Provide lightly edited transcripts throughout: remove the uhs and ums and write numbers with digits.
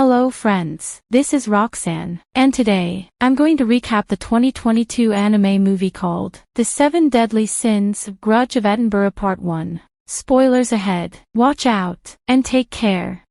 Hello friends, this is Roxanne, and today, I'm going to recap the 2022 anime movie called The 7 Deadly Sins of Grudge of Edinburgh Part 1. Spoilers ahead, watch out, and take care.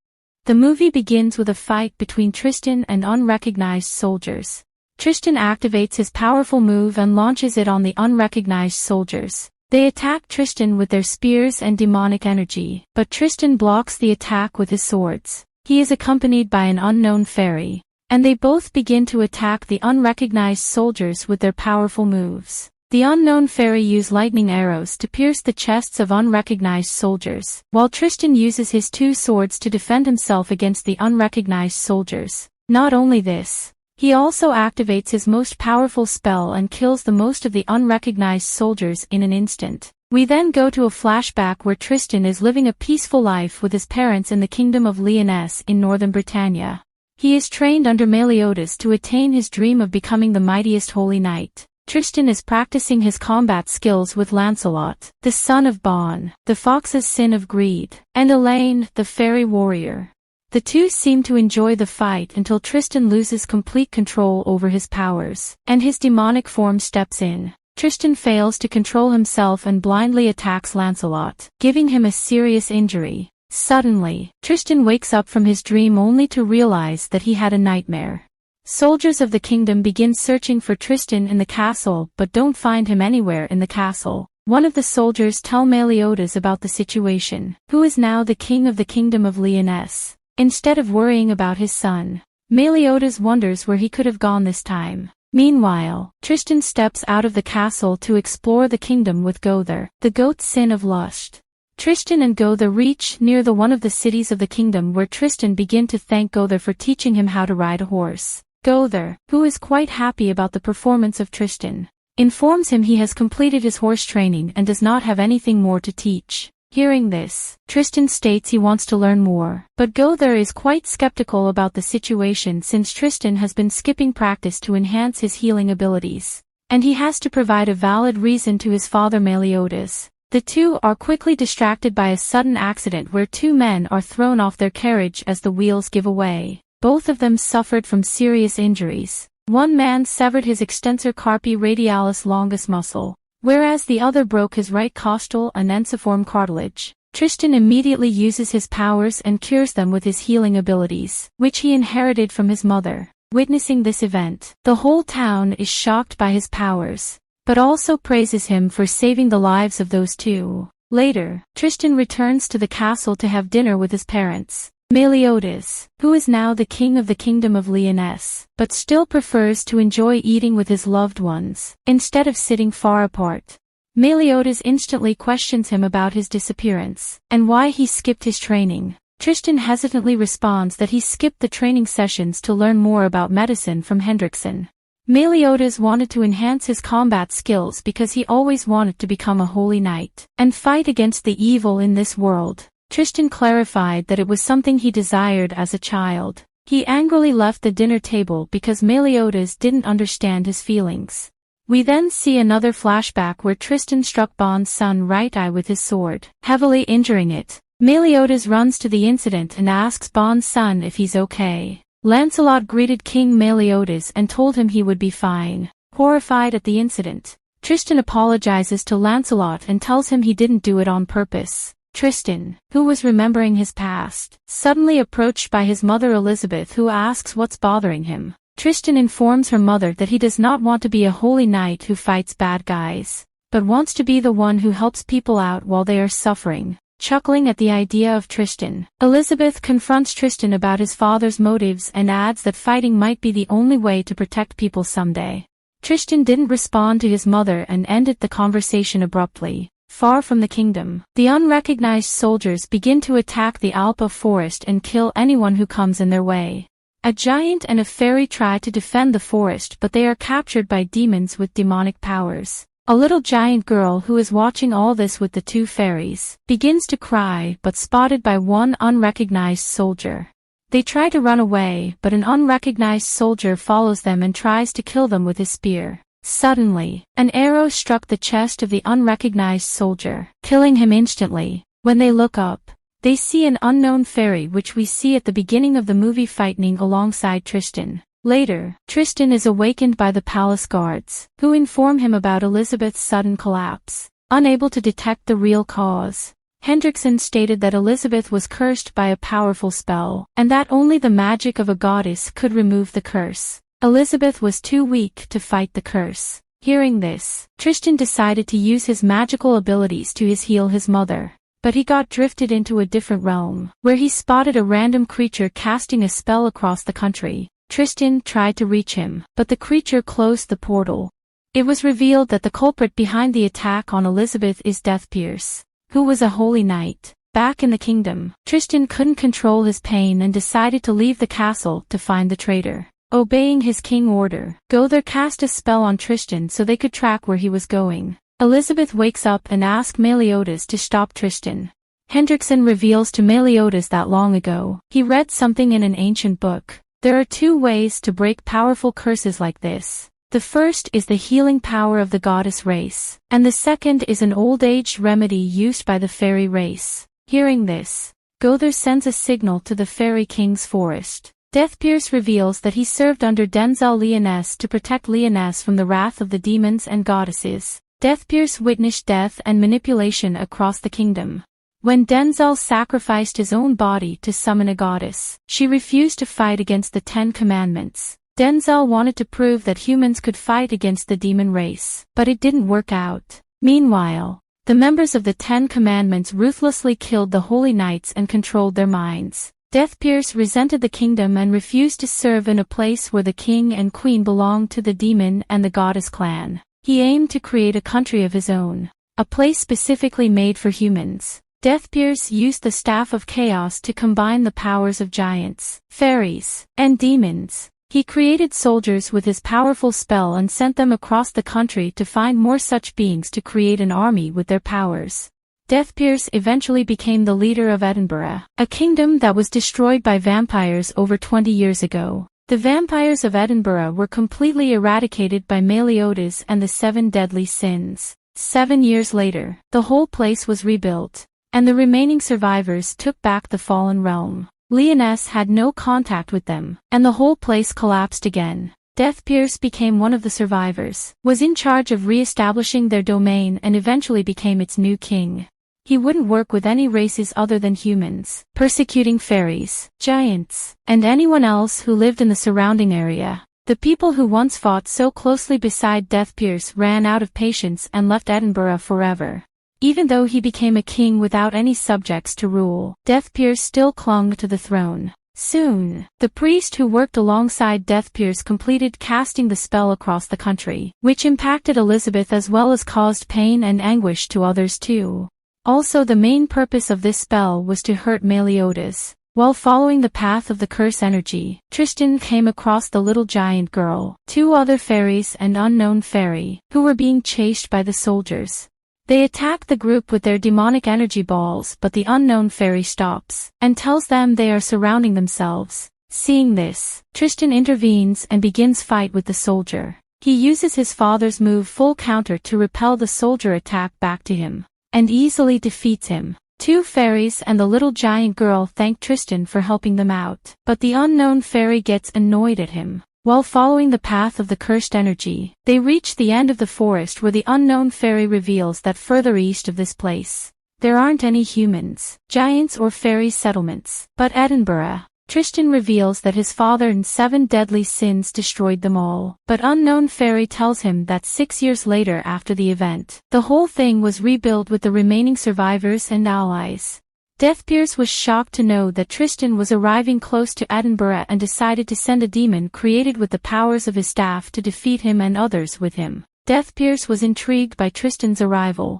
The movie begins with a fight between Tristan and unrecognized soldiers. Tristan activates his powerful move and launches it on the unrecognized soldiers. They attack Tristan with their spears and demonic energy, but Tristan blocks the attack with his swords. He is accompanied by an unknown fairy, and they both begin to attack the unrecognized soldiers with their powerful moves. The unknown fairy uses lightning arrows to pierce the chests of unrecognized soldiers, while Tristan uses his 2 swords to defend himself against the unrecognized soldiers. Not only this, he also activates his most powerful spell and kills the most of the unrecognized soldiers in an instant. We then go to a flashback where Tristan is living a peaceful life with his parents in the kingdom of Lyonesse in northern Britannia. He is trained under Meliodas to attain his dream of becoming the mightiest holy knight. Tristan is practicing his combat skills with Lancelot, the son of Bon, the fox's sin of greed, and Elaine, the fairy warrior. The two seem to enjoy the fight until Tristan loses complete control over his powers, and his demonic form steps in. Tristan fails to control himself and blindly attacks Lancelot, giving him a serious injury. Suddenly, Tristan wakes up from his dream only to realize that he had a nightmare. Soldiers of the kingdom begin searching for Tristan in the castle but don't find him anywhere in the castle. One of the soldiers tells Meliodas about the situation, who is now the king of the kingdom of Lyonesse. Instead of worrying about his son, Meliodas wonders where he could have gone this time. Meanwhile, Tristan steps out of the castle to explore the kingdom with Gother, the goat's sin of lust. Tristan and Gother reach near one of the cities of the kingdom where Tristan begins to thank Gother for teaching him how to ride a horse. Gother, who is quite happy about the performance of Tristan, informs him he has completed his horse training and does not have anything more to teach. Hearing this, Tristan states he wants to learn more, but Gother is quite skeptical about the situation since Tristan has been skipping practice to enhance his healing abilities, and he has to provide a valid reason to his father Meliodas. The two are quickly distracted by a sudden accident where 2 men are thrown off their carriage as the wheels give away. Both of them suffered from serious injuries. One man severed his extensor carpi radialis longus muscle, whereas the other broke his right costal and ensiform cartilage. Tristan immediately uses his powers and cures them with his healing abilities, which he inherited from his mother. Witnessing this event, the whole town is shocked by his powers, but also praises him for saving the lives of those 2. Later, Tristan returns to the castle to have dinner with his parents. Meliodas, who is now the king of the kingdom of Lyonesse, but still prefers to enjoy eating with his loved ones, instead of sitting far apart. Meliodas instantly questions him about his disappearance, and why he skipped his training. Tristan hesitantly responds that he skipped the training sessions to learn more about medicine from Hendrickson. Meliodas wanted to enhance his combat skills because he always wanted to become a holy knight, and fight against the evil in this world. Tristan clarified that it was something he desired as a child. He angrily left the dinner table because Meliodas didn't understand his feelings. We then see another flashback where Tristan struck Bon's son's right eye with his sword, heavily injuring it. Meliodas runs to the incident and asks Bon's son if he's okay. Lancelot greeted King Meliodas and told him he would be fine. Horrified at the incident, Tristan apologizes to Lancelot and tells him he didn't do it on purpose. Tristan, who was remembering his past, suddenly approached by his mother Elizabeth, who asks what's bothering him. Tristan informs her mother that he does not want to be a holy knight who fights bad guys, but wants to be the one who helps people out while they are suffering. Chuckling at the idea of Tristan, Elizabeth confronts Tristan about his father's motives and adds that fighting might be the only way to protect people someday. Tristan didn't respond to his mother and ended the conversation abruptly. Far from the kingdom, the unrecognized soldiers begin to attack the Alpa forest and kill anyone who comes in their way. A giant and a fairy try to defend the forest, but they are captured by demons with demonic powers. A little giant girl who is watching all this with the 2 fairies begins to cry but spotted by one unrecognized soldier. They try to run away, but an unrecognized soldier follows them and tries to kill them with his spear. Suddenly, an arrow struck the chest of the unrecognized soldier, killing him instantly. When they look up, they see an unknown fairy which we see at the beginning of the movie fighting alongside Tristan. Later, Tristan is awakened by the palace guards, who inform him about Elizabeth's sudden collapse. Unable to detect the real cause, Hendrickson stated that Elizabeth was cursed by a powerful spell, and that only the magic of a goddess could remove the curse. Elizabeth was too weak to fight the curse. Hearing this, Tristan decided to use his magical abilities to heal his mother. But he got drifted into a different realm, where he spotted a random creature casting a spell across the country. Tristan tried to reach him, but the creature closed the portal. It was revealed that the culprit behind the attack on Elizabeth is Deathpierce, who was a holy knight. Back in the kingdom, Tristan couldn't control his pain and decided to leave the castle to find the traitor. Obeying his king order, Gother cast a spell on Tristan so they could track where he was going. Elizabeth wakes up and asks Meliodas to stop Tristan. Hendrickson reveals to Meliodas that long ago, he read something in an ancient book. There are two ways to break powerful curses like this. The first is the healing power of the goddess race, and the second is an old-age remedy used by the fairy race. Hearing this, Gother sends a signal to the fairy king's forest. Deathpierce reveals that he served under Denzel Lyonesse to protect Lyonesse from the wrath of the demons and goddesses. Deathpierce witnessed death and manipulation across the kingdom. When Denzel sacrificed his own body to summon a goddess, she refused to fight against the 10 Commandments. Denzel wanted to prove that humans could fight against the demon race, but it didn't work out. Meanwhile, the members of the 10 Commandments ruthlessly killed the holy knights and controlled their minds. Deathpierce resented the kingdom and refused to serve in a place where the king and queen belonged to the demon and the goddess clan. He aimed to create a country of his own, a place specifically made for humans. Deathpierce used the Staff of Chaos to combine the powers of giants, fairies, and demons. He created soldiers with his powerful spell and sent them across the country to find more such beings to create an army with their powers. Deathpierce eventually became the leader of Edinburgh, a kingdom that was destroyed by vampires over 20 years ago. The vampires of Edinburgh were completely eradicated by Meliodas and the 7 deadly sins. 7 years later, the whole place was rebuilt, and the remaining survivors took back the fallen realm. Lyonesse had no contact with them, and the whole place collapsed again. Deathpierce became one of the survivors, was in charge of re-establishing their domain and eventually became its new king. He wouldn't work with any races other than humans, persecuting fairies, giants, and anyone else who lived in the surrounding area. The people who once fought so closely beside Deathpierce ran out of patience and left Edinburgh forever. Even though he became a king without any subjects to rule, Deathpierce still clung to the throne. Soon, the priest who worked alongside Deathpierce completed casting the spell across the country, which impacted Elizabeth as well as caused pain and anguish to others too. Also, the main purpose of this spell was to hurt Meliodas. While following the path of the curse energy, Tristan came across the little giant girl, 2 other fairies and unknown fairy, who were being chased by the soldiers. They attack the group with their demonic energy balls, but the unknown fairy stops and tells them they are surrounding themselves. Seeing this, Tristan intervenes and begins fight with the soldier. He uses his father's move full counter to repel the soldier attack back to him, and easily defeats him. 2 fairies and the little giant girl thank Tristan for helping them out, but the unknown fairy gets annoyed at him. While following the path of the cursed energy, they reach the end of the forest where the unknown fairy reveals that further east of this place, there aren't any humans, giants or fairy settlements, but Edinburgh. Tristan reveals that his father and 7 deadly sins destroyed them all, but unknown fairy tells him that 6 years later after the event, the whole thing was rebuilt with the remaining survivors and allies. Deathpierce was shocked to know that Tristan was arriving close to Edinburgh and decided to send a demon created with the powers of his staff to defeat him and others with him. Deathpierce was intrigued by Tristan's arrival.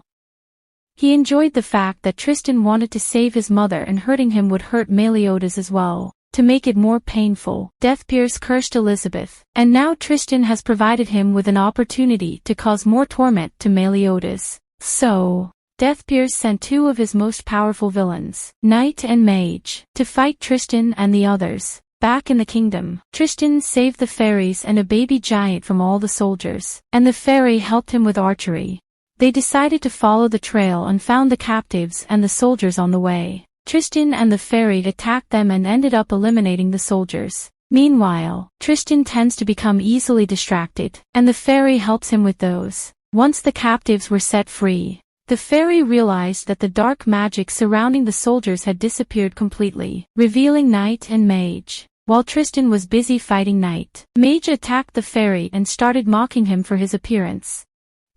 He enjoyed the fact that Tristan wanted to save his mother and hurting him would hurt Meliodas as well. To make it more painful, Deathpierce cursed Elizabeth, and now Tristan has provided him with an opportunity to cause more torment to Meliodas. So, Deathpierce sent 2 of his most powerful villains, Knight and Mage, to fight Tristan and the others. Back in the kingdom, Tristan saved the fairies and a baby giant from all the soldiers, and the fairy helped him with archery. They decided to follow the trail and found the captives and the soldiers on the way. Tristan and the fairy attacked them and ended up eliminating the soldiers. Meanwhile, Tristan tends to become easily distracted, and the fairy helps him with those. Once the captives were set free, the fairy realized that the dark magic surrounding the soldiers had disappeared completely, revealing Knight and Mage. While Tristan was busy fighting Knight, Mage attacked the fairy and started mocking him for his appearance.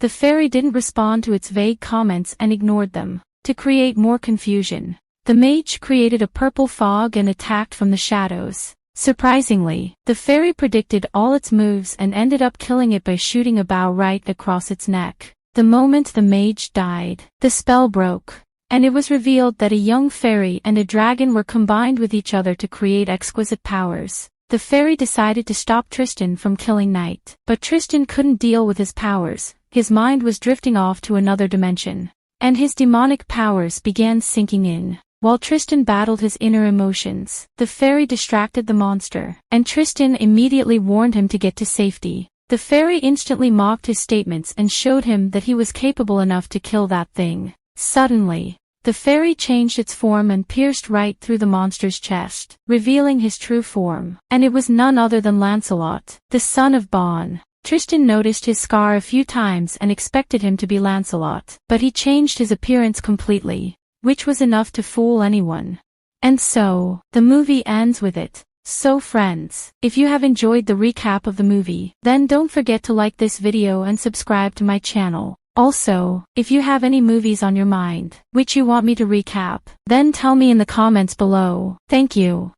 The fairy didn't respond to its vague comments and ignored them. To create more confusion, the Mage created a purple fog and attacked from the shadows. Surprisingly, the fairy predicted all its moves and ended up killing it by shooting a bow right across its neck. The moment the Mage died, the spell broke, and it was revealed that a young fairy and a dragon were combined with each other to create exquisite powers. The fairy decided to stop Tristan from killing Knight, but Tristan couldn't deal with his powers. His mind was drifting off to another dimension, and his demonic powers began sinking in. While Tristan battled his inner emotions, the fairy distracted the monster, and Tristan immediately warned him to get to safety. The fairy instantly mocked his statements and showed him that he was capable enough to kill that thing. Suddenly, the fairy changed its form and pierced right through the monster's chest, revealing his true form. And it was none other than Lancelot, the son of Bon. Tristan noticed his scar a few times and expected him to be Lancelot, but he changed his appearance completely, which was enough to fool anyone. And so, the movie ends with it. So friends, if you have enjoyed the recap of the movie, then don't forget to like this video and subscribe to my channel. Also, if you have any movies on your mind, which you want me to recap, then tell me in the comments below. Thank you.